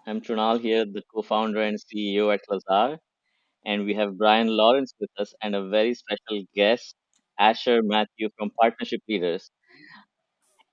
I'm Trunal here, the co-founder and CEO at Lazar, and we have Brian Lawrence with us and a very special guest, Asher Mathew from Partnership Leaders.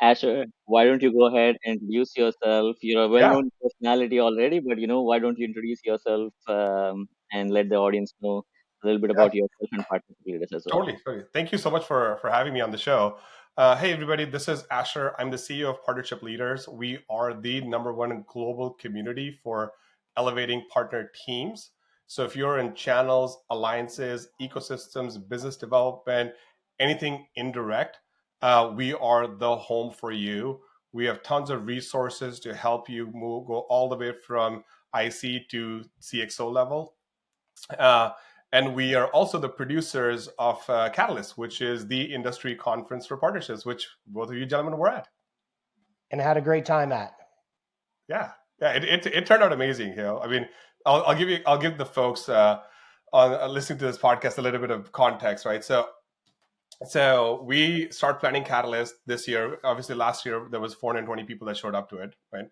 Asher, why don't you go ahead and introduce yourself? You're a Yeah, well-known personality already, but why don't you introduce yourself and let the audience know a little bit yeah, about yourself and Partnership Leaders as well? totally. Thank you so much for having me on the show. Hey, everybody, this is Asher. I'm the CEO of Partnership Leaders. We are the number one global community for elevating partner teams. So if you're in channels, alliances, ecosystems, business development, anything indirect, we are the home for you. We have tons of resources to help you go all the way from IC to CXO level. Uh, and we are also the producers of Catalyst, which is the industry conference for partnerships, which both of you gentlemen were at. and had a great time at. Yeah, yeah, it turned out amazing. I mean, I'll give the folks on listening to this podcast a little bit of context, right? So we start planning Catalyst this year. Obviously, last year there was 420 people that showed up to it, right?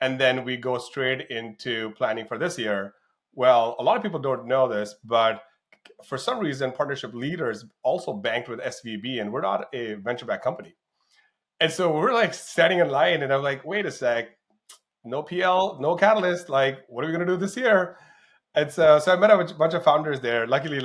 And then we go straight into planning for this year. Well, a lot of people don't know this, but for some reason, Partnership Leaders also banked with SVB, and we're not a venture backed company. And so we're like standing in line, and I'm like, wait a sec, no PL, no Catalyst. Like, what are we gonna do this year? And so I met a bunch of founders there. Luckily,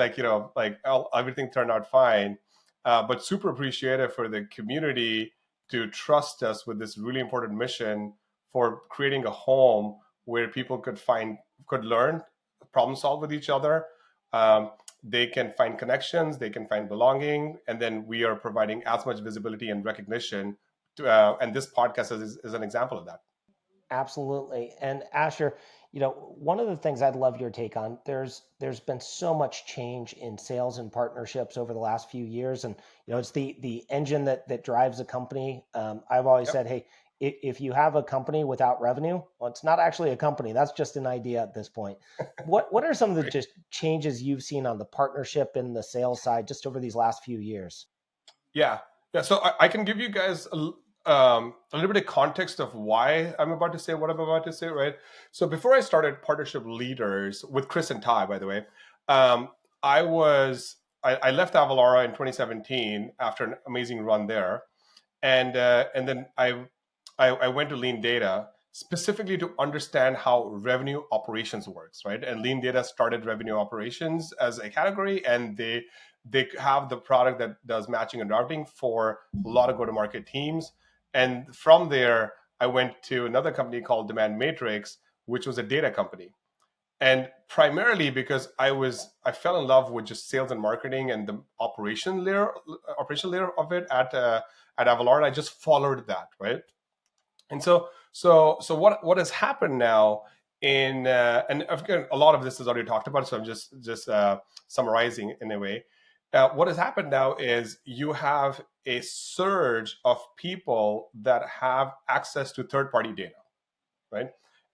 everything turned out fine, but super appreciative for the community to trust us with this really important mission for creating a home where people could learn, problem solve with each other. Um, they can find connections, they can find belonging, and then we are providing as much visibility and recognition. And this podcast is an example of that. Absolutely. And Asher, one of the things I'd love your take on, there's been so much change in sales and partnerships over the last few years. And it's the engine that drives a company. I've always Yep. said, hey, if you have a company without revenue, well, it's not actually a company. That's just an idea at this point. What are some of the Right. just changes you've seen on the partnership and the sales side just over these last few years? Yeah, yeah. So I can give you guys a little bit of context of why I'm about to say what I'm about to say, right? So before I started Partnership Leaders with Chris and Ty, by the way, um, I left Avalara in 2017 after an amazing run there, and then I went to Lean Data specifically to understand how revenue operations works, right? And Lean Data started revenue operations as a category, and they have the product that does matching and routing for a lot of go-to-market teams. And from there, I went to another company called Demand Matrix, which was a data company. And primarily because I fell in love with just sales and marketing and the operational layer of it at Avalar, and I just followed that, right? And so what has happened now and again, a lot of this is already talked about, so I'm just summarizing in a way. What has happened now is you have a surge of people that have access to third party data, right?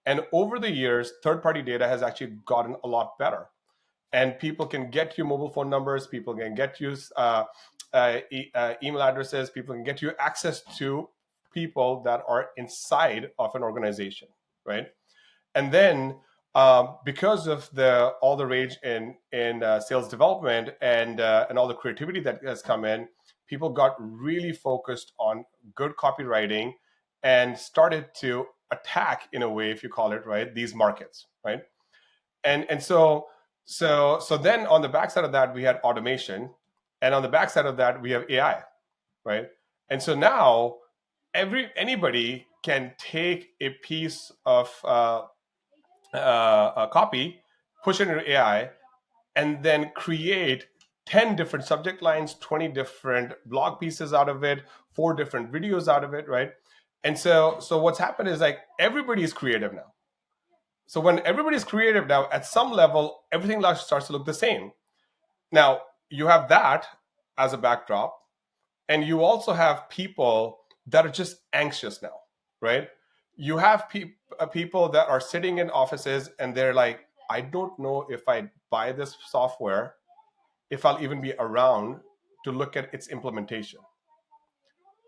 And over the years, third party data has actually gotten a lot better. And people can get you mobile phone numbers, people can get you email addresses, people can get you access to people that are inside of an organization, right? And then because of the all the rage in sales development and all the creativity that has come in, people got really focused on good copywriting and started to attack, in a way, if you call it, right, these markets, right? And so then on the backside of that we had automation, and on the backside of that we have AI, right? And so now anybody can take a piece of a copy, push it into AI, and then create 10 different subject lines, 20 different blog pieces out of it, 4 different videos out of it, right? And so what's happened is, like, everybody is creative now. So when everybody's creative now, at some level, everything starts to look the same. Now, you have that as a backdrop, and you also have people that are just anxious now, right? You have people that are sitting in offices and they're like, I don't know if I buy this software, if I'll even be around to look at its implementation,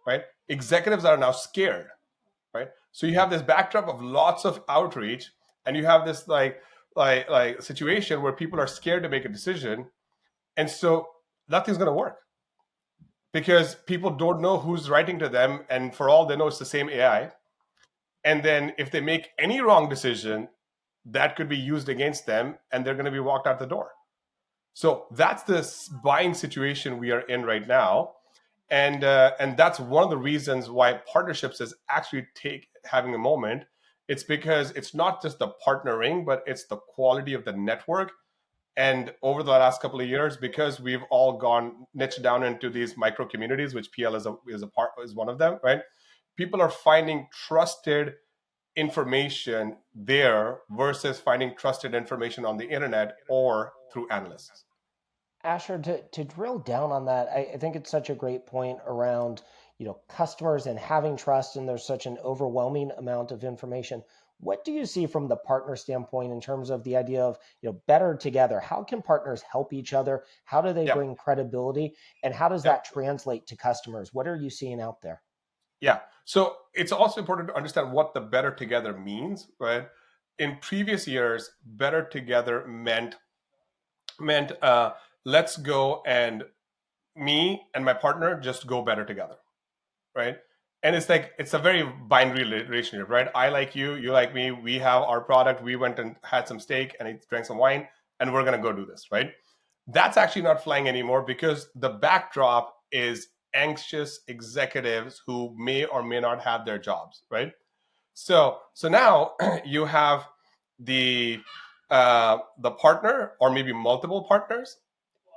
right? Executives are now scared, right? So you have this backdrop of lots of outreach, and you have this like situation where people are scared to make a decision, and so nothing's going to work because people don't know who's writing to them, and for all they know, it's the same AI. And then if they make any wrong decision, that could be used against them, and they're going to be walked out the door. So that's the buying situation we are in right now, and that's one of the reasons why partnerships is actually having a moment. It's because it's not just the partnering, but it's the quality of the network. And over the last couple of years, because we've all gone niche down into these micro communities, which PL is one of them, right? People are finding trusted information there versus finding trusted information on the internet or through analysts. Asher, to drill down on that, I think it's such a great point around, customers and having trust, and there's such an overwhelming amount of information. What do you see from the partner standpoint in terms of the idea of, better together? How can partners help each other? How do they Yeah. bring credibility? And how does Yeah. that translate to customers? What are you seeing out there? Yeah. So it's also important to understand what the better together means, right? In previous years, better together meant let's go and me and my partner just go better together, right? And it's like it's a very binary relationship, right? I like you, you like me, we have our product, we went and had some steak and drank some wine, and we're gonna go do this, right? That's actually not flying anymore because the backdrop is anxious executives who may or may not have their jobs, right? So now you have the partner or maybe multiple partners,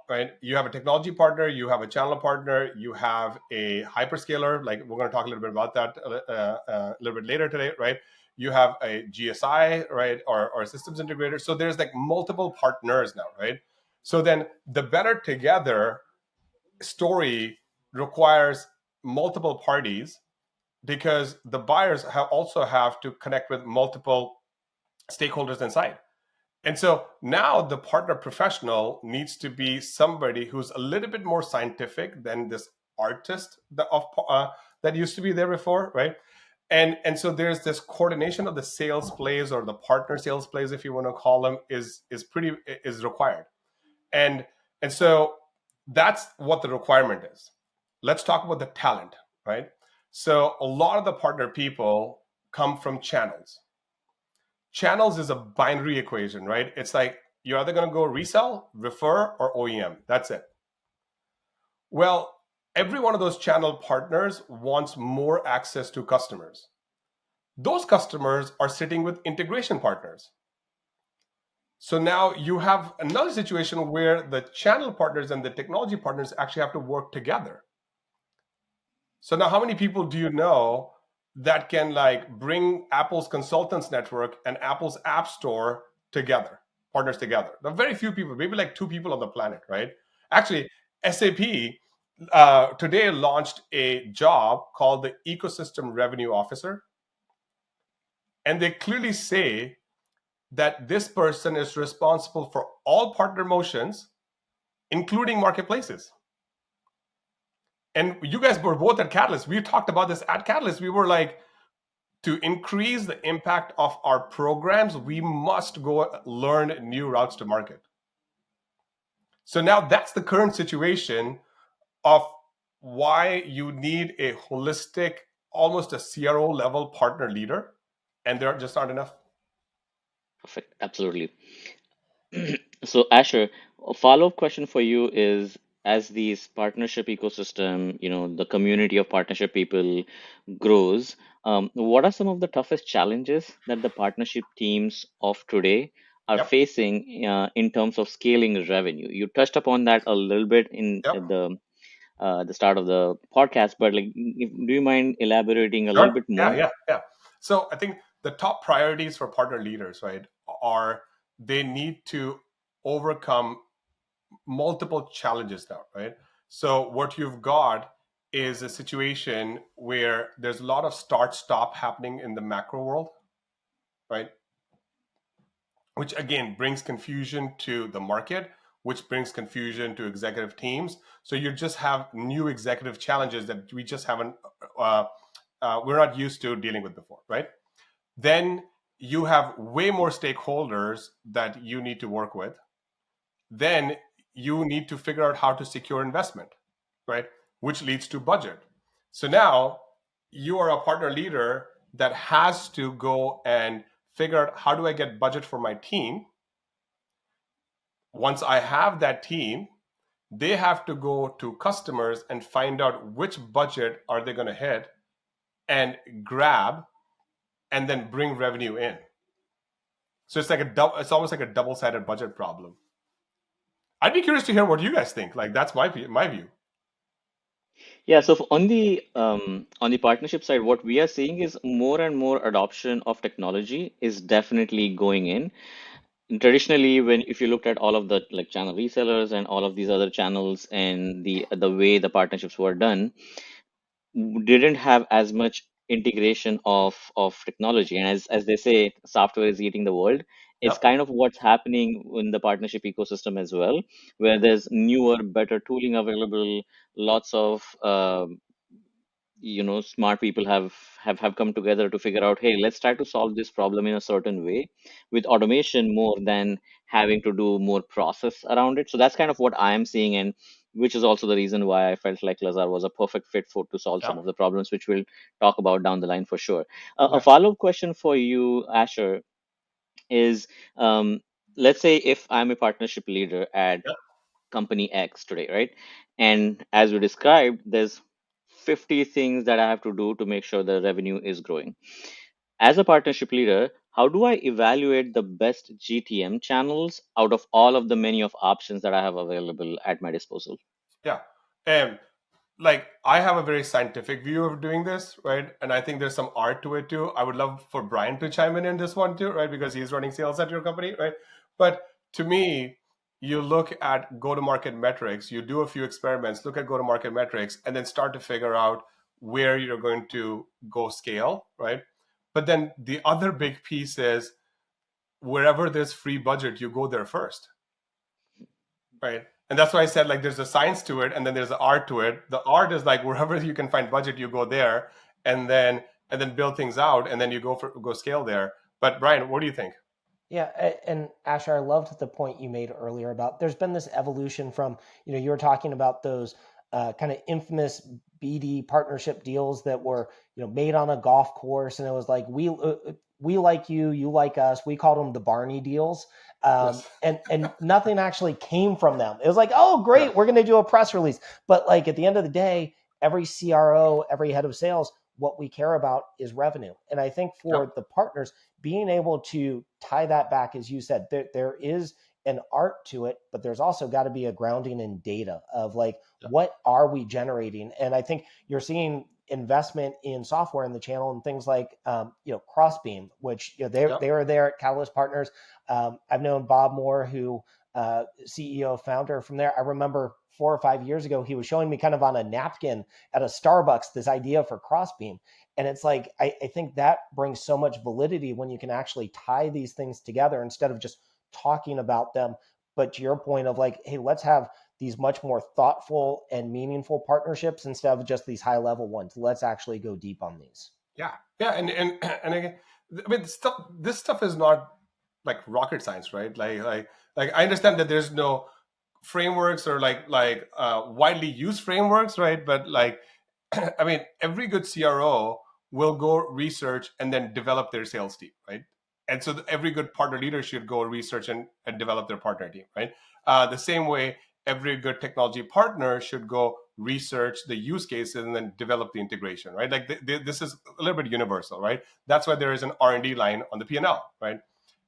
right? You have a technology partner, you have a channel partner, you have a hyperscaler. Like we're going to talk a little bit about that a little bit later today, right? You have a GSI, right, or a systems integrator. So there's like multiple partners now, right? So then the better together story requires multiple parties because the buyers also have to connect with multiple stakeholders inside. And so now the partner professional needs to be somebody who's a little bit more scientific than this artist that used to be there before, right? And so there's this coordination of the sales plays or the partner sales plays, if you want to call them, is required. And so that's what the requirement is. Let's talk about the talent, right? So a lot of the partner people come from channels. Channels is a binary equation, right? It's like you're either going to go resell, refer, or OEM. That's it. Well, every one of those channel partners wants more access to customers. Those customers are sitting with integration partners. So now you have another situation where the channel partners and the technology partners actually have to work together. So now how many people do you know that can like bring Apple's consultants network and Apple's app store together, partners together? There are very few people, maybe like 2 people on the planet, right? Actually, SAP today launched a job called the Ecosystem Revenue Officer. And they clearly say that this person is responsible for all partner motions, including marketplaces. And you guys were both at Catalyst. We talked about this at Catalyst. We were like, to increase the impact of our programs, we must go learn new routes to market. So now that's the current situation of why you need a holistic, almost a CRO level partner leader, and there just aren't enough. Perfect. Absolutely. So, Asher, a follow-up question for you is, as these partnership ecosystem, the community of partnership people grows, what are some of the toughest challenges that the partnership teams of today are Yep. facing in terms of scaling revenue? You touched upon that a little bit in Yep. the start of the podcast, but like, do you mind elaborating a little Sure. bit more? Yeah. So I think the top priorities for partner leaders, right, are they need to overcome multiple challenges now, right? So what you've got is a situation where there's a lot of start-stop happening in the macro world, right? Which again brings confusion to the market, which brings confusion to executive teams. So you just have new executive challenges that we just haven't, we're not used to dealing with before, right? Then you have way more stakeholders that you need to work with. Then you need to figure out how to secure investment, right? Which leads to budget. So now you are a partner leader that has to go and figure out, how do I get budget for my team? Once I have that team, they have to go to customers and find out which budget are they going to hit and grab, and then bring revenue in. So it's like it's almost like a double-sided budget problem. I'd be curious to hear what you guys think. Like, that's my view. Yeah, so on the partnership side, what we are seeing is more and more adoption of technology is definitely going in. Traditionally, when if you looked at all of the like channel resellers and all of these other channels and the way the partnerships were done, didn't have as much integration of technology. And as they say, software is eating the world. It's Yep. kind of what's happening in the partnership ecosystem as well, where there's newer, better tooling available, lots of smart people have come together to figure out, hey, let's try to solve this problem in a certain way with automation more than having to do more process around it. So that's kind of what I am seeing, and which is also the reason why I felt like Lazar was a perfect fit for to solve some Yep. of the problems which we'll talk about down the line for sure. A Yeah. follow-up question for you, Asher, is let's say if I'm a partnership leader at Yep. company X today, right? And as we described, there's 50 things that I have to do to make sure the revenue is growing. As a partnership leader, how do I evaluate the best GTM channels out of all of the many of options that I have available at my disposal? Yeah. And like, I have a very scientific view of doing this, right? And I think there's some art to it too. I would love for Brian to chime in this one too, right? Because he's running sales at your company, right? But to me, you look at go-to-market metrics, you do a few experiments, look at go-to-market metrics, and then start to figure out where you're going to go scale, right? But then the other big piece is, wherever there's free budget, you go there first, right? And that's why I said, like, there's a science to it, and then there's the art to it. The art is like, wherever you can find budget, you go there, and then build things out, and then you go scale there. But Brian, what do you think? Yeah, and Asher, I loved the point you made earlier about there's been this evolution from, you were talking about those kind of infamous BD partnership deals that were, made on a golf course, and it was like we like you, you like us. We called them the Barney deals, Yes. and nothing actually came from them. It was like, oh, Yeah. great, we're going to do a press release, but like at the end of the day, every CRO, every head of sales, what we care about is revenue, and I think Yep. for the partners being able to tie that back, as you said, there is an art to it, but there's also got to be a grounding in data of like, Yep. what are we generating? And I think you're seeing investment in software in the channel and things like, Crossbeam, which, Yep. they were there at Catalyst Partners. I've known Bob Moore, who CEO founder from there. I remember 4 or 5 years ago, he was showing me kind of on a napkin at a Starbucks this idea for Crossbeam. And it's like, I think that brings so much validity when you can actually tie these things together instead of just talking about them. But to your point of like, hey, let's have these much more thoughtful and meaningful partnerships instead of just these high level ones. Let's actually go deep on these. Yeah. Yeah. And again, I mean, this stuff is not like rocket science, right? Like I understand that there's no frameworks or widely used frameworks, right? But like, I mean, every good CRO will go research and then develop their sales team, right? And so every good partner leader should go research and develop their partner team, right? The same way, every good technology partner should go research the use cases and then develop the integration, right? Like this is a little bit universal, right? That's why there is an R&D line on the P&L, right?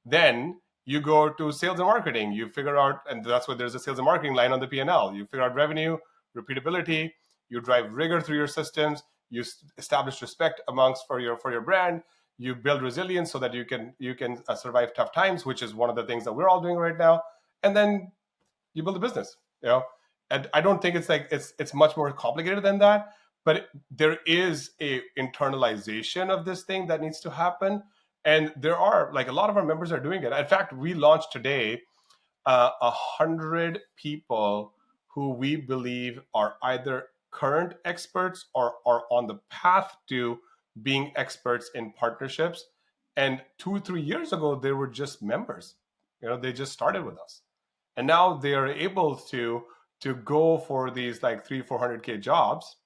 Then you go to sales and marketing, you figure out, and that's why there's a sales and marketing line on the P&L. You figure out revenue, repeatability, you drive rigor through your systems, you establish respect amongst for your brand, you build resilience so that you can survive tough times, which is one of the things that we're all doing right now, and then you build a business. And I don't think it's much more complicated than that, but there is a internalization of this thing that needs to happen, and there are, like, a lot of our members are doing it. In fact, we launched today 100 people who we believe are either current experts or are on the path to being experts in partnerships. And 2 or 3 years ago, they were just members. They just started with us, and now they are able to go for these like 300K-400K jobs,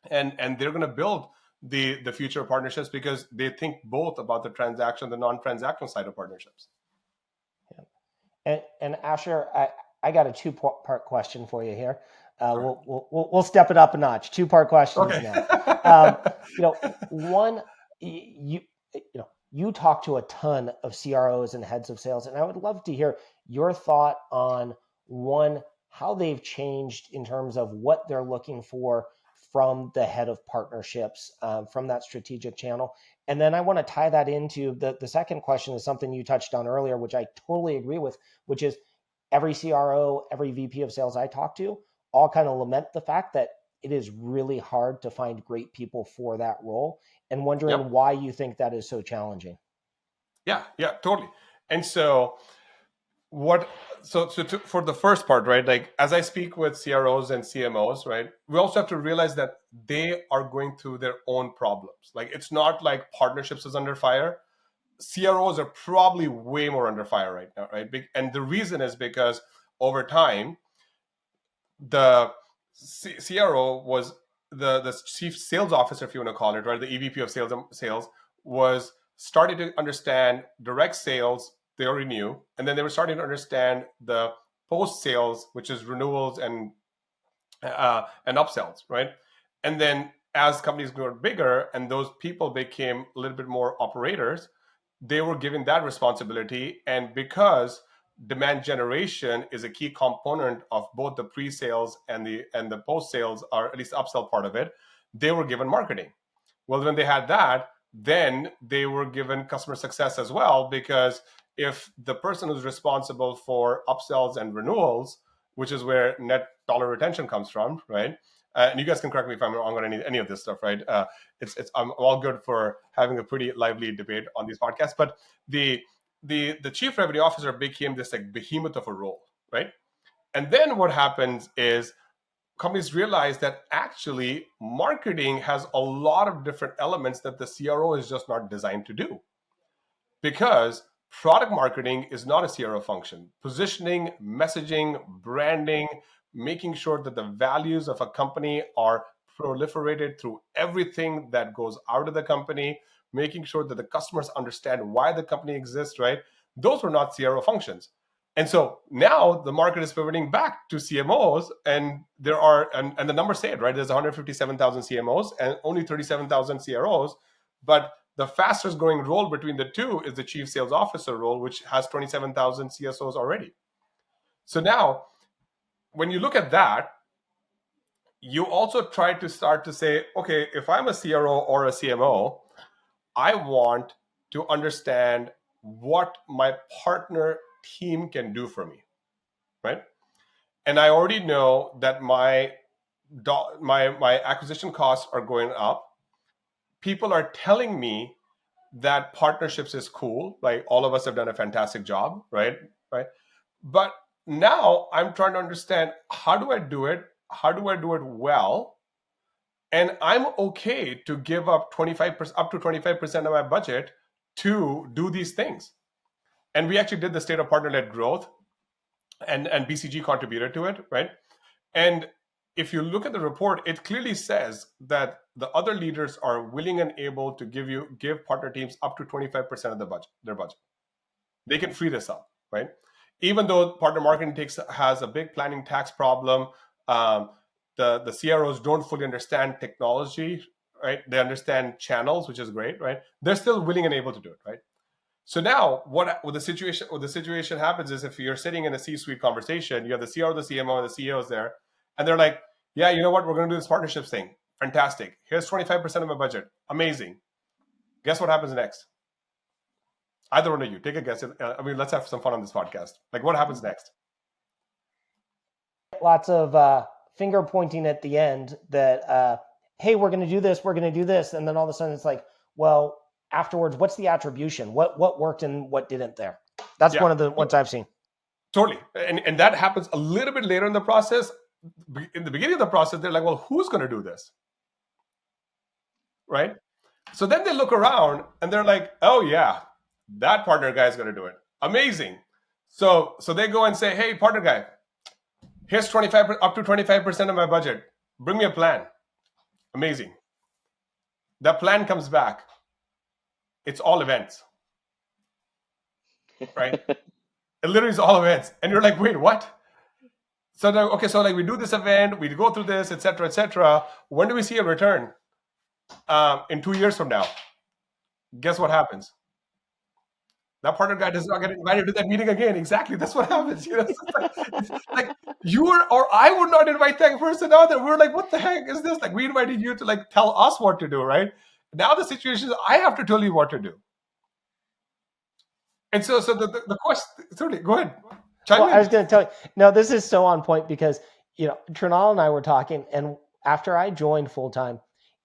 and they're going to build the future partnerships because they think both about the transaction, the non-transactional side of partnerships. And Asher, I got a two-part question for you here. We'll step it up a notch. Two-part questions Okay. now. One, you talk to a ton of CROs and heads of sales, and I would love to hear your thought on one, how they've changed in terms of what they're looking for from the head of partnerships, from that strategic channel. And then I want to tie that into the second question is something you touched on earlier, which I totally agree with, which is every CRO, every VP of sales I talk to all kind of lament the fact that it is really hard to find great people for that role, and wondering why you think that is so challenging. Yeah, totally. And so for the first part, right, like as I speak with CROs and CMOs, right, we also have to realize that they are going through their own problems. Like it's not like partnerships is under fire. CROs are probably way more under fire right now, right? And the reason is because over time, the CRO was the chief sales officer, if you want to call it, right? The EVP of sales was starting to understand direct sales. They already knew, and then they were starting to understand the post sales, which is renewals and upsells, right? And then as companies grew bigger and those people became a little bit more operators, they were given that responsibility. And because demand generation is a key component of both the pre-sales and the post-sales, or at least the upsell part of it, they were given marketing. Well, when they had that, then they were given customer success as well, because if the person who's responsible for upsells and renewals, which is where net dollar retention comes from, right? And you guys can correct me if I'm wrong on any of this stuff, right? I'm all good for having a pretty lively debate on these podcasts, but the chief revenue officer became this like behemoth of a role, right? And then what happens is companies realize that actually marketing has a lot of different elements that the CRO is just not designed to do, because product marketing is not a CRO function. Positioning, messaging, branding, making sure that the values of a company are proliferated through everything that goes out of the company, making sure that the customers understand why the company exists, right? Those were not CRO functions. And so now the market is pivoting back to CMOs, and there are, and the numbers say it, right? There's 157,000 CMOs and only 37,000 CROs, but the fastest growing role between the two is the chief sales officer role, which has 27,000 CSOs already. So now, when you look at that, you also try to start to say, okay, if I'm a CRO or a CMO, I want to understand what my partner team can do for me, right? And I already know that my acquisition costs are going up. People are telling me that partnerships is cool. Like all of us have done a fantastic job, right? But now I'm trying to understand, how do I do it? How do I do it well? And I'm okay to give up 25%, up to 25% of my budget to do these things. And we actually did the state of partner-led growth, and BCG contributed to it, right? And if you look at the report, it clearly says that the other leaders are willing and able to give partner teams up to 25% of their budget. They can free this up, right? Even though partner marketing has a big planning tax problem, the CROs don't fully understand technology, right? They understand channels, which is great, right? They're still willing and able to do it, right? So now, what the situation happens is, if you're sitting in a C-suite conversation, you have the CRO, the CMO, and the CEOs there, and they're like, "Yeah, you know what? We're going to do this partnerships thing. Fantastic. Here's 25% of my budget. Amazing." Guess what happens next? Either one of you, take a guess. I mean, let's have some fun on this podcast. Like, what happens next? Lots of finger pointing at the end that, hey, we're going to do this, we're going to do this. And then all of a sudden it's like, well, afterwards, what's the attribution? What worked and what didn't there? That's one of the ones I've seen. Totally. And that happens a little bit later in the process. In the beginning of the process, they're like, well, who's going to do this? Right? So then they look around and they're like, oh yeah, that partner guy is going to do it. Amazing. So they go and say, hey, partner guy, here's 25 up to 25% of my budget. Bring me a plan. Amazing. That plan comes back. It's all events, right? It literally is all events. And you're like, wait, what? So okay, so like we do this event, we go through this, etc., etc. When do we see a return? In 2 years from now. Guess what happens? That partner guy does not get invited to that meeting again. Exactly, that's what happens. It's like you or I would not invite that person either. We're like, what the heck is this? Like, we invited you to like tell us what to do, right? Now the situation is I have to tell you what to do. And so the question, certainly, go ahead, chime Well, in. I was going to tell you, no, this is so on point because, Trunal and I were talking, and after I joined full time,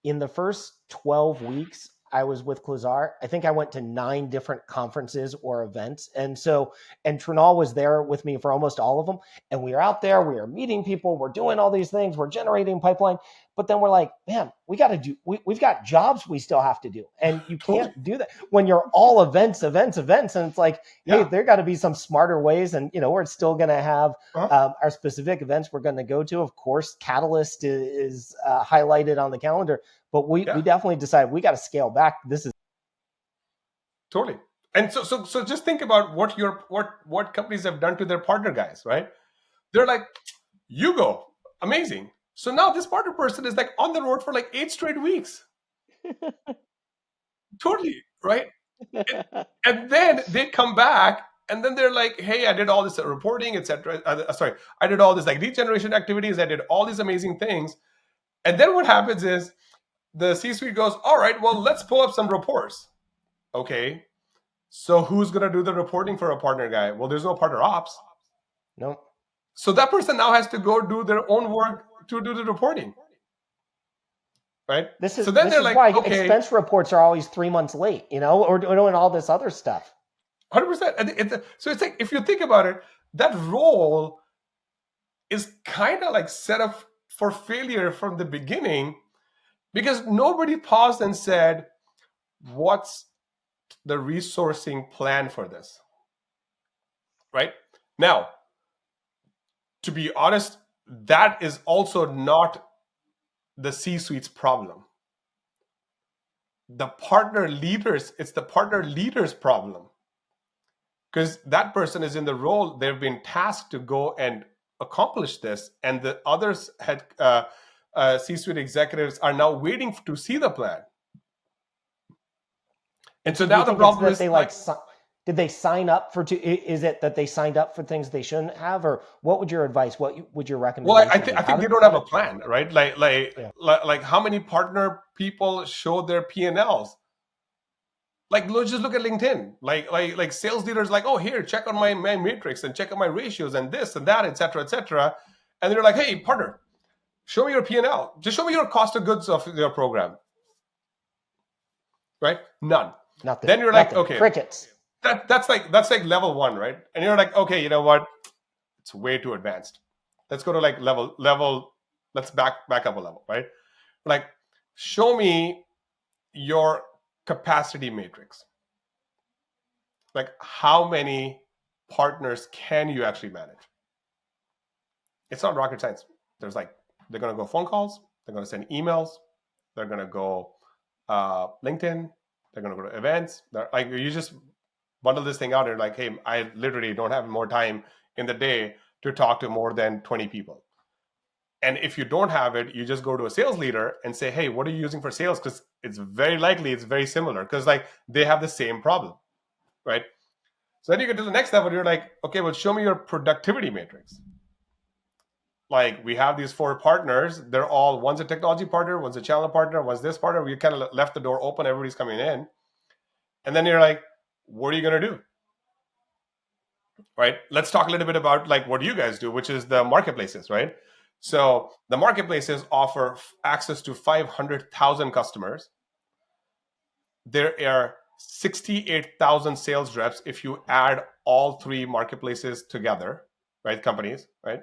in the first 12 weeks I was with Klazar, I think I went to 9 different conferences or events. And Trunal was there with me for almost all of them. And we were out there, we were meeting people, we're doing all these things, we're generating pipeline. But then we're like, man, we've got jobs we still have to do. And you Totally. can't do that when you're all events. And it's like, hey, Yeah. there got to be some smarter ways. And, we're still going to have Uh-huh. our specific events we're going to go to. Of course, Catalyst is highlighted on the calendar, but we definitely decided we got to scale back. This is Totally. And so just think about what companies have done to their partner guys, right? They're like, you go, amazing. So now this partner person is like on the road for like 8 straight weeks. Totally, right? And then they come back and then they're like, hey, I did all this reporting, etc. Sorry, I did all this like lead generation activities. I did all these amazing things. And then what happens is the C-suite goes, all right, well, let's pull up some reports. Okay. So who's going to do the reporting for a partner guy? Well, there's no partner ops. no. So that person now has to go do their own work to do the reporting. Right? This is So then they're like, why okay, expense reports are always 3 months late, or doing all this other stuff. 100%. So it's like, if you think about it, that role is kind of like set up for failure from the beginning because nobody paused and said, what's the resourcing plan for this? Right? Now, to be honest, that is also not the C-suite's problem. It's the partner leaders' problem. Because that person is in the role, they've been tasked to go and accomplish this, and the others had C-suite executives are now waiting to see the plan. And so Do you now the think it's problem that is they did they sign up for is it that they signed up for things they shouldn't have, or what would your advice, what would your recommendation well, I be? think they don't have a plan, right? Like how many partner people show their P&Ls? Like, just look at LinkedIn. Like sales leaders, like, oh, here, check on my matrix and check on my ratios and this and that, etc., etc. And they're like, hey, partner, show me your P&L. Just show me your cost of goods of your program. Right? None. Nothing. Then you're like, Nothing. okay, Crickets. that's like level 1, right? And you're like, okay, you know what? It's way too advanced. Let's go to like level. Let's back up a level, right? Like, show me your capacity matrix. Like, how many partners can you actually manage? It's not rocket science. There's like, they're going to go phone calls, they're going to send emails, they're going to go LinkedIn, they're going to go to events. Like, you just bundle this thing out and like, hey, I literally don't have more time in the day to talk to more than 20 people. And if you don't have it, you just go to a sales leader and say, hey, what are you using for sales? Because it's very likely it's very similar because like they have the same problem, right? So then you get to the next level, you're like, okay, well, show me your productivity matrix. Like, we have these 4 partners. They're all, one's a technology partner, one's a channel partner, one's this partner. We kind of left the door open. Everybody's coming in. And then you're like, what are you going to do? Right? Let's talk a little bit about like what you guys do, which is the marketplaces, right? So the marketplaces offer access to 500,000 customers. There are 68,000 sales reps if you add all 3 marketplaces together, right? Companies, right?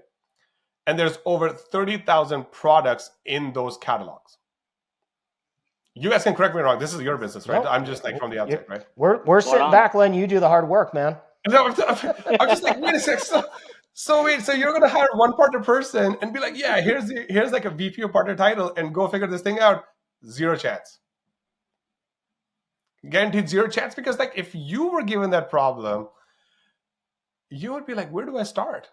And there's over 30,000 products in those catalogs. You guys can correct me wrong. This is your business, right? No, I'm just like from the outside, right? we're Spot sitting on. back letting you do the hard work, man. No, I'm just like, wait a sec. So wait, so you're gonna hire one partner person and be like, yeah, here's like a VP of partner title and go figure this thing out. Zero chance. Guaranteed zero chance, because like if you were given that problem, you would be like, where do I start?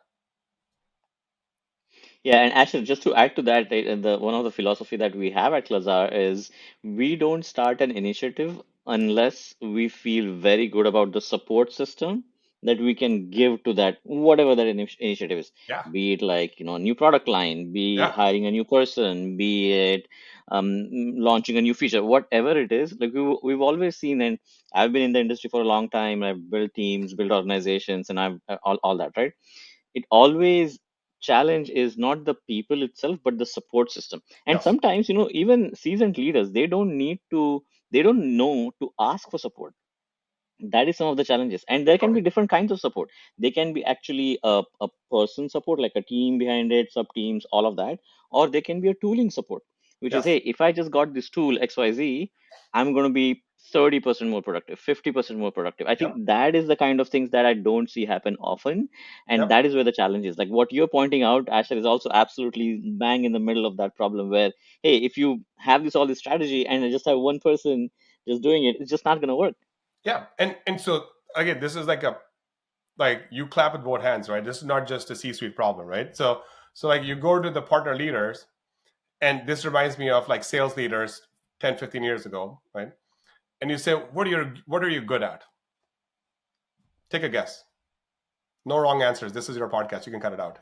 Yeah, and actually, just to add to that, the one of the philosophy that we have at Lazar is we don't start an initiative unless we feel very good about the support system that we can give to that whatever that initiative is. Yeah, Be it like, a new product line, be it yeah, hiring a new person, be it launching a new feature, whatever it is. Like we've always seen, and I've been in the industry for a long time. I've built teams, built organizations, and I've all that, right? It always challenge is not the people itself but the support system. And yes, sometimes even seasoned leaders, they don't know to ask for support. That is some of the challenges, and there can be totally. different kinds of support. They can be actually a person support, like a team behind it, sub teams, all of that. Or they can be a tooling support, which is, Yes, hey, if I just got this tool XYZ, I'm going to be 30% more productive, 50% more productive. I yep, think that is the kind of things that I don't see happen often, and yep, that is where the challenge is. Like what you're pointing out, Asher, is also absolutely bang in the middle of that problem, where, hey, if you have all this strategy and just have one person just doing it, it's just not going to work. yeah. And so again, this is like you clap with both hands, right? This is not just a C-suite problem, right? So like you go to the partner leaders, and this reminds me of like sales leaders 10, 15 years ago, right? And you say, what are you good at? Take a guess. No wrong answers. This is your podcast. You can cut it out.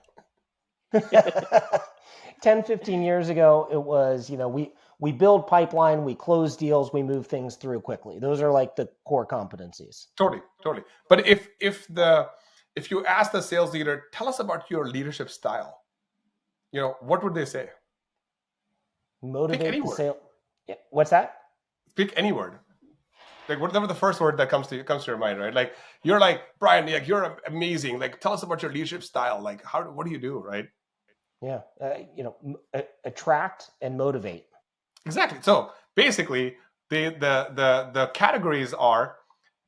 10, 15 years ago, it was, we build pipeline, we close deals, we move things through quickly. Those are like the core competencies. Totally, totally. But if you ask the sales leader, tell us about your leadership style, what would they say? Pick any Motivate the word. sale. Yeah. What's that? Pick any word. Like whatever the first word that comes to your mind, right? Like you're like, Brian, like you're amazing. Like tell us about your leadership style. Like what do you do, right? Yeah. Attract and motivate. Exactly. So basically, the categories are,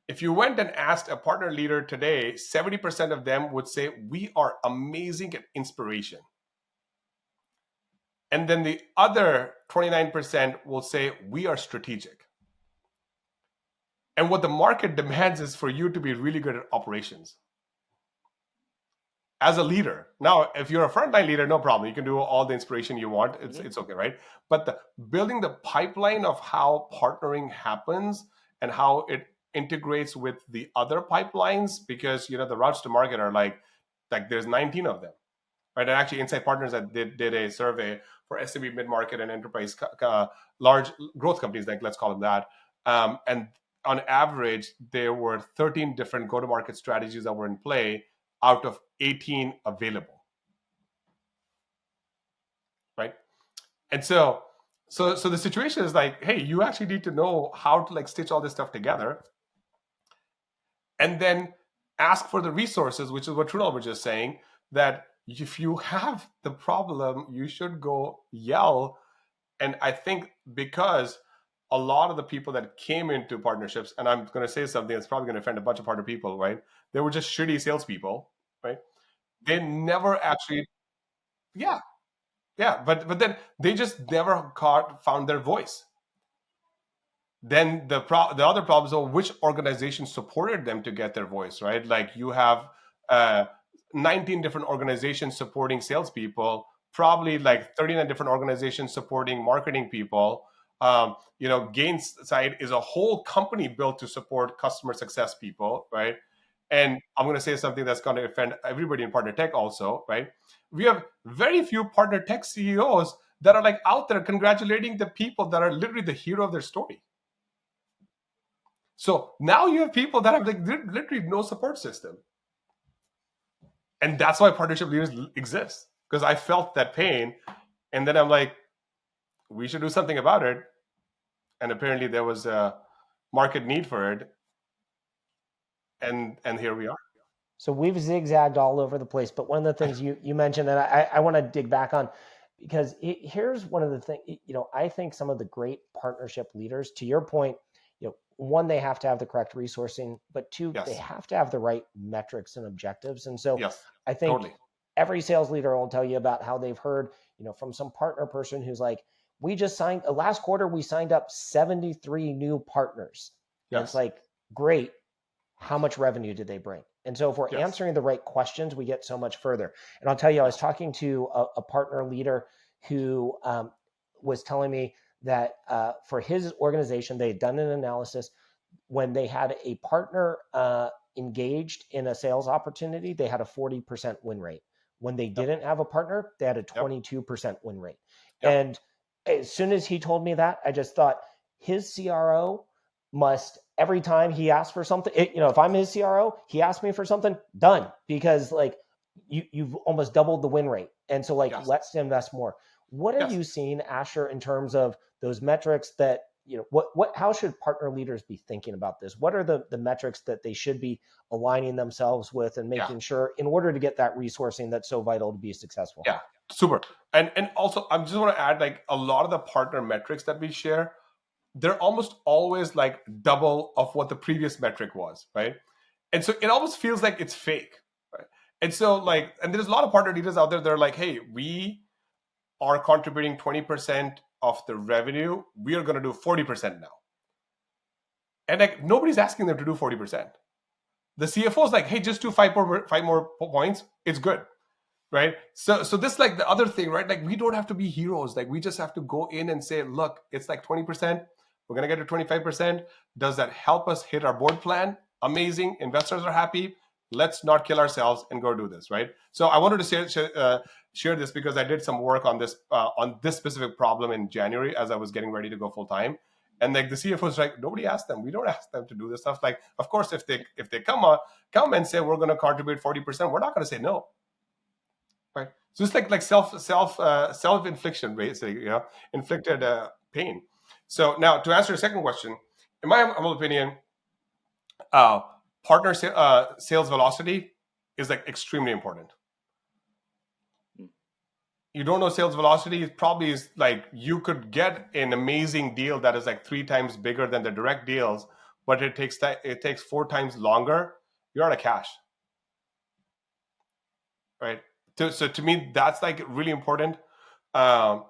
if you went and asked a partner leader today, 70% of them would say we are amazing at inspiration. And then the other 29% will say we are strategic. And what the market demands is for you to be really good at operations as a leader. Now, if you're a frontline leader, no problem. You can do all the inspiration you want. It's okay, right? But building the pipeline of how partnering happens and how it integrates with the other pipelines, because the routes to market are like there's 19 of them, right? And actually, Insight Partners that did a survey for SMB, mid-market, and enterprise large growth companies, like let's call them that, and on average, there were 13 different go-to-market strategies that were in play out of 18 available, right? And so the situation is like, hey, you actually need to know how to like stitch all this stuff together, and then ask for the resources, which is what Trunal was just saying, that if you have the problem, you should go yell. And I think because a lot of the people that came into partnerships, and I'm going to say something that's probably going to offend a bunch of partner people, right? They were just shitty salespeople, right? They never actually, yeah, yeah, but then they just never found their voice. Then the other problems are which organization supported them to get their voice, right? Like you have uh, 19 different organizations supporting salespeople, probably like 39 different organizations supporting marketing people. Gain's side is a whole company built to support customer success people, right? And I'm going to say something that's going to offend everybody in partner tech also, right? We have very few partner tech CEOs that are like out there congratulating the people that are literally the hero of their story. So now you have people that have like literally no support system. And that's why partnership leaders exist, because I felt that pain. And then I'm like, we should do something about it. And apparently there was a market need for it. And here we are. So we've zigzagged all over the place, but one of the things you mentioned that I want to dig back on, because here's one of the things, I think some of the great partnership leaders, to your point, one, they have to have the correct resourcing, but two, they Yes. have to have the right metrics and objectives. And so Yes. I think Totally. every sales leader will tell you about how they've heard, from some partner person who's like, we just signed last quarter, we signed up 73 new partners. And it's Yes. like, great. How much revenue did they bring? And so if we're Yes. answering the right questions, we get so much further. And I'll tell you, I was Yes. talking to a partner leader who was telling me that for his organization, they had done an analysis when they had a partner engaged in a sales opportunity, they had a 40% win rate. When they Yep. didn't have a partner, they had a Yep. 22% win rate. Yep. And as soon as he told me that, I just thought his CRO must, every time he asks for something, if I'm his CRO, he asks me for something, done, because like you've almost doubled the win rate. And so like, Yes. let's invest more. What are Yes. you seeing, Asher, in terms of those metrics that, how should partner leaders be thinking about this? What are the metrics that they should be aligning themselves with and Yeah. making sure in order to get that resourcing that's so vital to be successful? Yeah. Super. And also, I just want to add, like, a lot of the partner metrics that we share, they're almost always like double of what the previous metric was, right? And so it almost feels like it's fake, right? And so, like, and there's a lot of partner leaders out there, they're like, hey, we are contributing 20% of the revenue, we are going to do 40% now. And like, nobody's asking them to do 40%. The CFO is like, hey, just do five more points, it's good, right? So this, like, the other thing, right? Like, we don't have to be heroes. Like, we just have to go in and say, look, it's like 20%, we're going to get to 25%. Does that help us hit our board plan? Amazing, investors are happy. Let's not kill ourselves and go do this, right? So I wanted to share this because I did some work on this specific problem in January as I was getting ready to go full time. And like, the CFO was like, nobody asked them, we don't ask them to do this stuff. Like, of course, if they come and say we're going to contribute 40%, we're not going to say no, right? So it's like self infliction, basically, inflicted pain. So now, to answer your second question, in my humble opinion, uh, sales velocity is like extremely important. You don't know sales velocity, it probably is like, you could get an amazing deal that is like 3 times bigger than the direct deals, but it takes 4 times longer. You're out of cash, right? So to me, that's like really important. Um,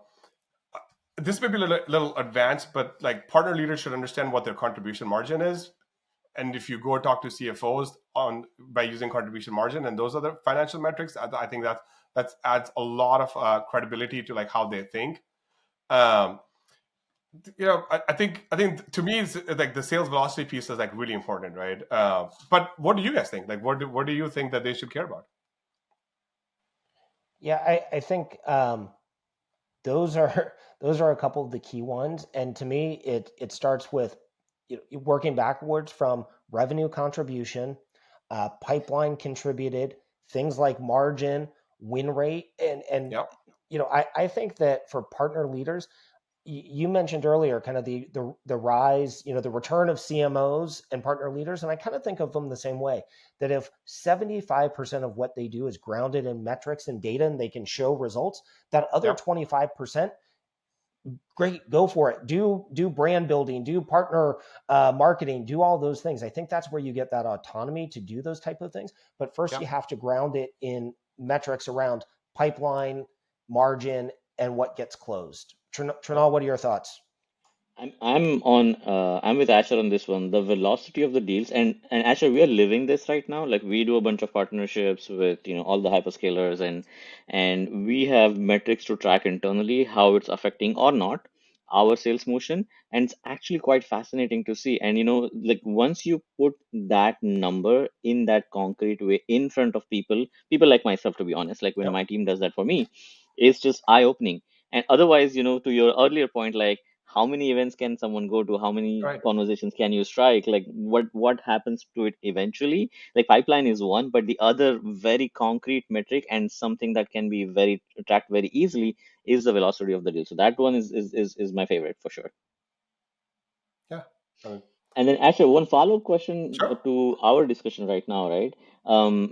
this may be a little advanced, but like, partner leaders should understand what their contribution margin is. And if you go talk to CFOs on by using contribution margin and those other financial metrics, I think that adds a lot of credibility to like how they think. Um, I think to me, it's like the sales velocity piece is like really important, right? But what do you guys think? Like, what do you think that they should care about? Yeah, I think those are those are a couple of the key ones. And to me, it starts with working backwards from revenue contribution, pipeline contributed, things like margin, win rate, and Yep. I think that for partner leaders, you mentioned earlier kind of the rise, the return of CMOs and partner leaders, and I kind of think of them the same way. That if 75% of what they do is grounded in metrics and data, and they can show results, that other Yep. 25%, great, go for it. Do brand building, do partner marketing, do all those things. I think that's where you get that autonomy to do those type of things. But first, you Yep. have to ground it in metrics around pipeline, margin, and what gets closed. Yep. Trinal, what are your thoughts? I'm with Asher on this one. The velocity of the deals, and Asher, we are living this right now. Like, we do a bunch of partnerships with all the hyperscalers, and we have metrics to track internally how it's affecting or not our sales motion, and it's actually quite fascinating to see. And like, once you put that number in that concrete way in front of people like myself, to be honest, like when Yep. my team does that for me, it's just eye-opening. And otherwise, to your earlier point, like, how many events can someone go to, how many Right. conversations can you strike, like what happens to it eventually. Like, pipeline is one, but the other very concrete metric and something that can be very tracked very easily is the velocity of the deal. So that one is my favorite for sure. Yeah. And then, Asher, one follow-up question Sure. to our discussion right now, right?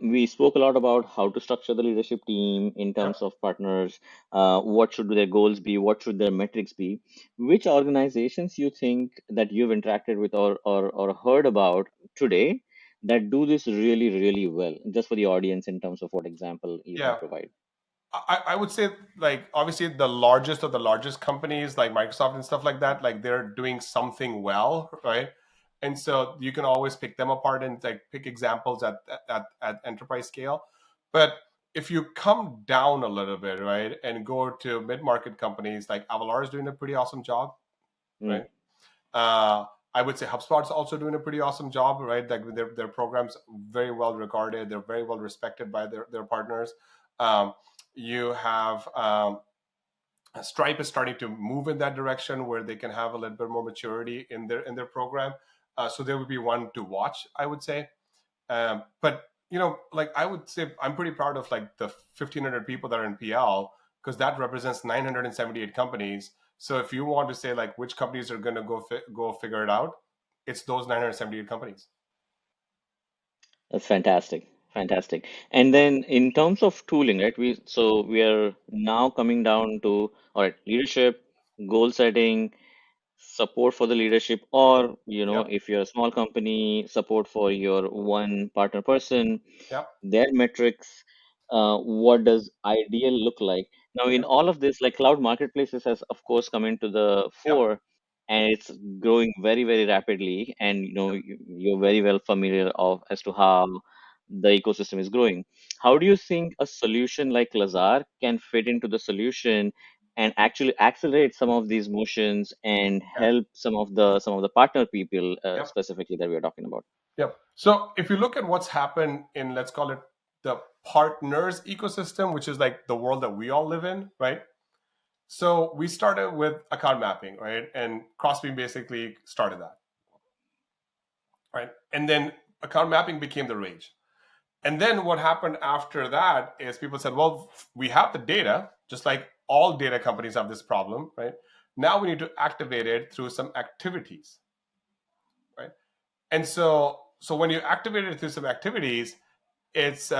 We spoke a lot about how to structure the leadership team in Yep. terms of partners, what should their goals be, what should their metrics be. Which organizations you think that you've interacted with or heard about today that do this really, really well, just for the audience in terms of what example you can Yeah. provide? I would say, like, obviously the largest of the largest companies like Microsoft and stuff like that, like they're doing something well, right? And so you can always pick them apart and like pick examples at enterprise scale. But if you come down a little bit, right, and go to mid-market companies, like Avalar is doing a pretty awesome job, Mm, right? Uh, I would say HubSpot's also doing a pretty awesome job, right? Like their programs very well regarded, they're very well respected by their partners. Um, you have Stripe is starting to move in that direction where they can have a little bit more maturity in their program. So there would be one to watch, I would say. But like I would say, I'm pretty proud of like the 1,500 people that are in PL because that represents 978 companies. So if you want to say like which companies are going to go figure it out, it's those 978 companies. that's fantastic. Fantastic. And then in terms of tooling, right? We are now coming down to, all right, leadership, goal setting, support for the leadership, or Yep. if you're a small company, support for your one partner person, Yep. their metrics, what does ideal look like? Now, in Yep. all of this, like cloud marketplaces has, of course, come into the Yep. fore, and it's growing very, very rapidly. And you're very well familiar of as to how the ecosystem is growing. How do you think a solution like Lazar can fit into the solution and actually accelerate some of these motions and Yeah. help some of the partner people Yep. specifically that we are talking about? Yep. So if you look at what's happened in, let's call it, the partners ecosystem, which is like the world that we all live in, right? So we started with account mapping, right? And Crossbeam basically started that, right? And then account mapping became the rage. And then what happened after that is people said, well, we have the data, just like all data companies have this problem, right? Now we need to activate it through some activities, right? And so when you activate it through some activities, it's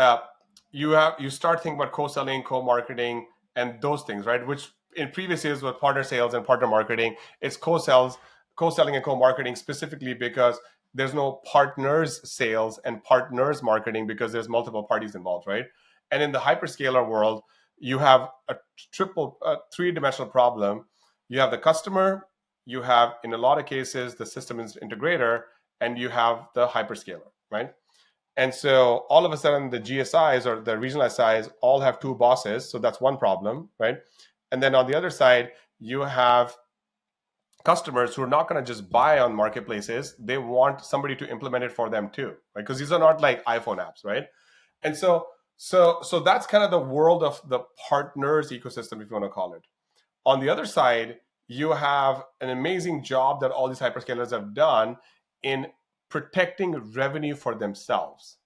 you start thinking about co-selling, co-marketing, and those things, right? Which in previous years with partner sales and partner marketing, it's co-selling and co-marketing specifically because there's no partners sales and partners marketing because there's multiple parties involved, right? And in the hyperscaler world, you have a three-dimensional problem. You have the customer, you have in a lot of cases the system integrator, and you have the hyperscaler, right? And so all of a sudden, the GSIs or the regional SIs all have two bosses. So that's one problem, right? And then on the other side, you have customers who are not going to just buy on marketplaces. They want somebody to implement it for them too, right? Because these are not like iPhone apps, right? And so that's kind of the world of the partners ecosystem, if you want to call it. On the other side, you have an amazing job that all these hyperscalers have done in protecting revenue for themselves,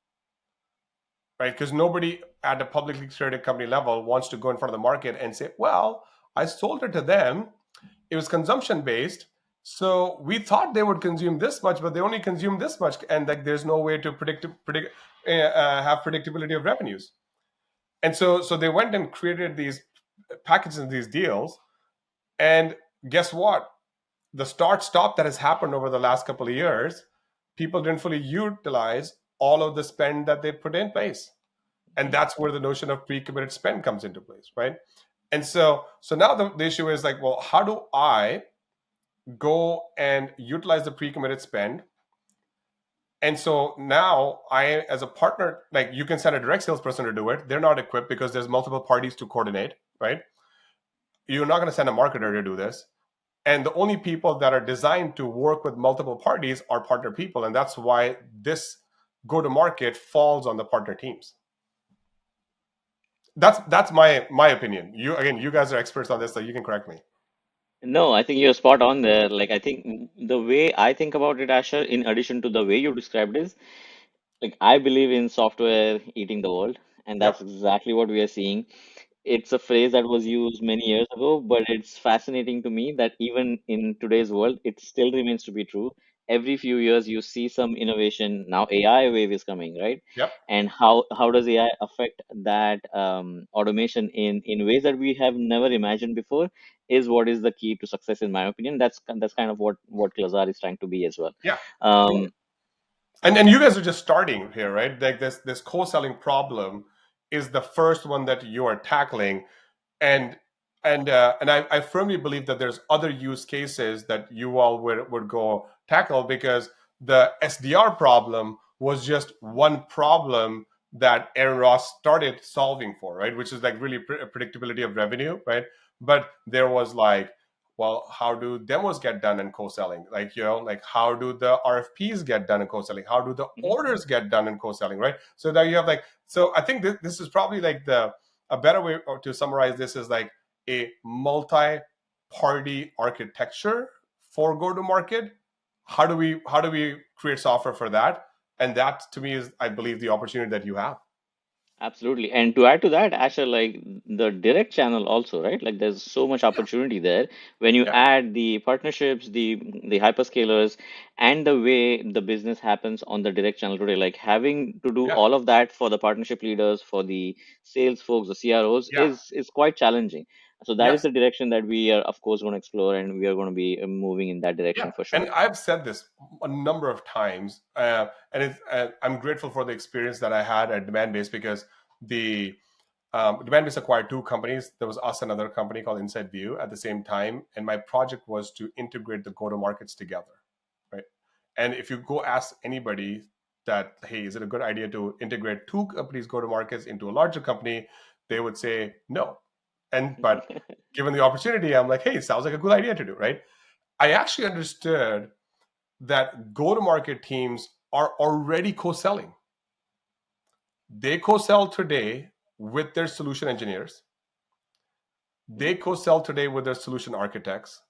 right? Because nobody at a publicly traded company level wants to go in front of the market and say, well, I sold it to them. It was consumption based. So we thought they would consume this much, but they only consume this much. And like, there's no way to have predictability of revenues. And so they went and created these packages and these deals. And guess what? The start stop that has happened over the last couple of years, people didn't fully utilize all of the spend that they put in place, and Mhm. that's where the notion of pre-committed spend comes into place, right? And so now the issue is like, well, how do I go and utilize the pre-committed spend? And so now I, as a partner, like you can send a direct salesperson to do it. They're not equipped because there's multiple parties to coordinate, right? You're not going to send a marketer to do this. And the only people that are designed to work with multiple parties are partner people. And that's why this go to market falls on the partner teams. That's my opinion. You guys are experts on this, so you can correct me. No, I think you're spot on there. Like, I think the way I think about it, Asher, in addition to the way you described is, like, I believe in software eating the world, and that's Yep. exactly what we are seeing. It's a phrase that was used many years ago, but it's fascinating to me that even in today's world, it still remains to be true. every few years you see some innovation. Now AI wave is coming, right? Yep. And how does AI affect that automation in ways that we have never imagined before is what is the key to success, in my opinion. That's kind of what Klazar is trying to be as well. Yeah. Um, And you guys are just starting here, right? Like this co-selling problem is the first one that you are tackling, and I firmly believe that there's other use cases that you all would go tackle, because the SDR problem was just one problem that Aaron Ross started solving for, right? Which is like really predictability of revenue, right? But there was like, well, how do demos get done in co-selling? Like, like how do the RFPs get done in co-selling? How do the mhm. orders get done in co-selling, right? So now you have like, so I think this is probably like a better way to summarize this is like a multi-party architecture for go-to-market. How do we create software for that? And that to me is, I believe, the opportunity that you have. Absolutely. And to add to that, Asher, like the direct channel also, right? Like there's so much Yeah. opportunity there when you Yeah. add the partnerships, the hyperscalers, and the way the business happens on the direct channel today. Like having to do Yeah. all of that for the partnership leaders, for the sales folks, the CROs Yeah. is quite challenging. So that is Yes. the direction that we are, of course, going to explore, and we are going to be moving in that Yeah, direction for and sure. I've said this a number of times, and I'm grateful for the experience that I had at Demand Base, because the Demand Base acquired two companies. There was us and another company called Inside View at the same time, and my project was to integrate the go-to-markets together, right? And if you go ask anybody that, hey, is it a good idea to integrate two companies' go-to-markets into a larger company, they would say no. And but given the opportunity, I'm like, hey, sounds like a good idea to do, right? I actually understood that go-to-market teams are already co-selling. They co-sell today with their solution engineers. They Mhm. co-sell today with their solution architects.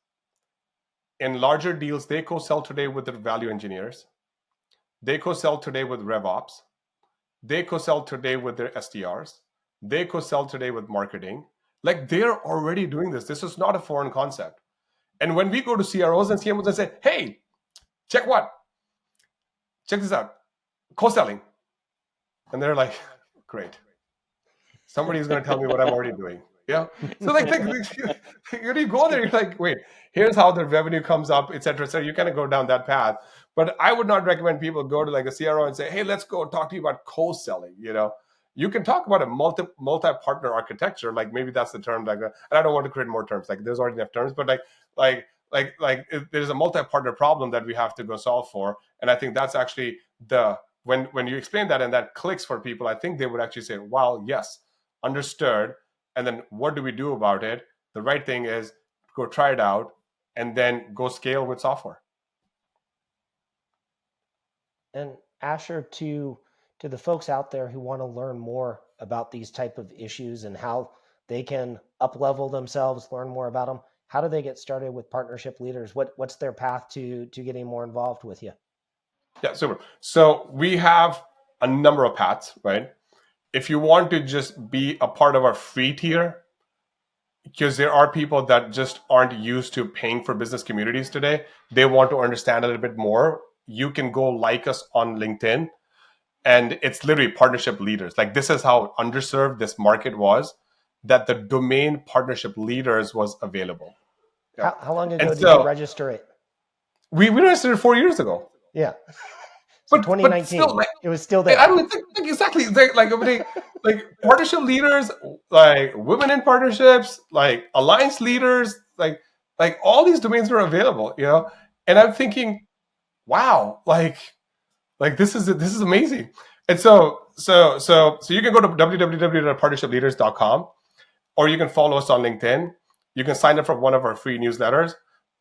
In larger deals, they co-sell today with their value engineers. They co-sell today with RevOps. They co-sell today with their SDRs. They co-sell today with marketing. Like, they're already doing this. This is not a foreign concept. And when we go to CROs and CMOs and say, hey, check what? Check this out. Co-selling. And they're like, great. Somebody's going to tell me what I'm already doing. Yeah. So like when you go there, you're like, wait, here's how the revenue comes up, et cetera, et cetera. You kind of go down that path. But I would not recommend people go to like a CRO and say, hey, let's go talk to you about co-selling. You can talk about a multi-partner architecture. Like maybe that's the term. Like, and I don't want to create more terms. Like there's already enough terms. But there's a multi-partner problem that we have to go solve for. And I think that's actually when you explain that and that clicks for people, I think they would actually say, wow, yes, understood. And then what do we do about it? The right thing is go try it out and then go scale with software. And Asher, to the folks out there who want to learn more about these type of issues and how they can up level themselves, learn more about them, how do they get started with partnership leaders? What's their path to getting more involved with you? Yeah, super. So we have a number of paths, right? If you want to just be a part of our free tier, because there are people that just aren't used to paying for business communities today, they want to understand a little bit more. You can go like us on LinkedIn, and it's literally partnership leaders. Like this is how underserved this market was, that the domain partnership leaders was available. Yeah. How long And ago did you so register it? we registered it 4 years ago. Yeah. So But still, 2019, like, it was still I there. don't think exactly like partnership leaders, like women in partnerships, like alliance leaders, like all these domains are available. And I'm thinking, wow, like this is amazing. And so you can go to www.partnershipleaders.com, or you can follow us on LinkedIn. You can sign up for one of our free newsletters.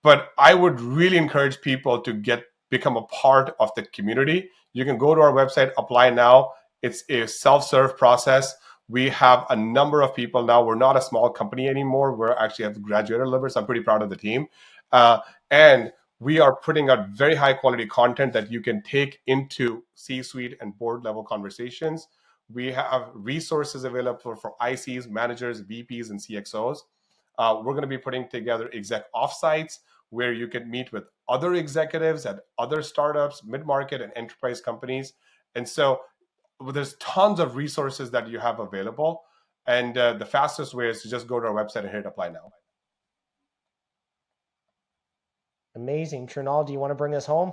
But I would really encourage people to become a part of the community. You can go to our website, apply now. It's a self-serve process. We have a number of people now. We're not a small company anymore. We're actually have graduated levels. So I'm pretty proud of the team. And we are putting out very high quality content that you can take into C-suite and board level conversations. We have resources available for ICs, managers, VPs, and CXOs. We're going to be putting together exec offsites where you can meet with other executives at other startups, mid-market, and enterprise companies. And so there's tons of resources that you have available. And the fastest way is to just go to our website and hit apply now. Amazing. Trunal, do you want to bring us home?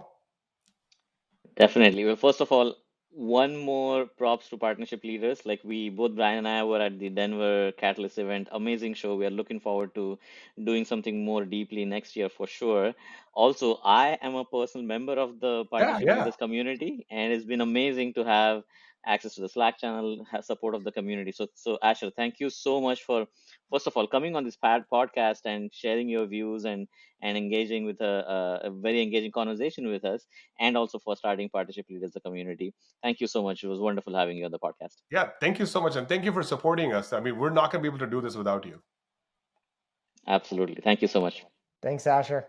Definitely. Well, first of all, one more props to partnership leaders. Like we both, Brian and I, were at the Denver Catalyst event. Amazing show. We are looking forward to doing something more deeply next year for sure. Also, I am a personal member of the Yeah, partnership yeah. leaders community, and it's been amazing to have access to the Slack channel, have support of the community. So Asher, thank you so much for, first of all, coming on this podcast and sharing your views and engaging with a very engaging conversation with us, and also for starting Partnership Leaders, the community. Thank you so much. It was wonderful having you on the podcast. Yeah, thank you so much. And thank you for supporting us. I mean, we're not going to be able to do this without you. Absolutely. Thank you so much. Thanks, Asher.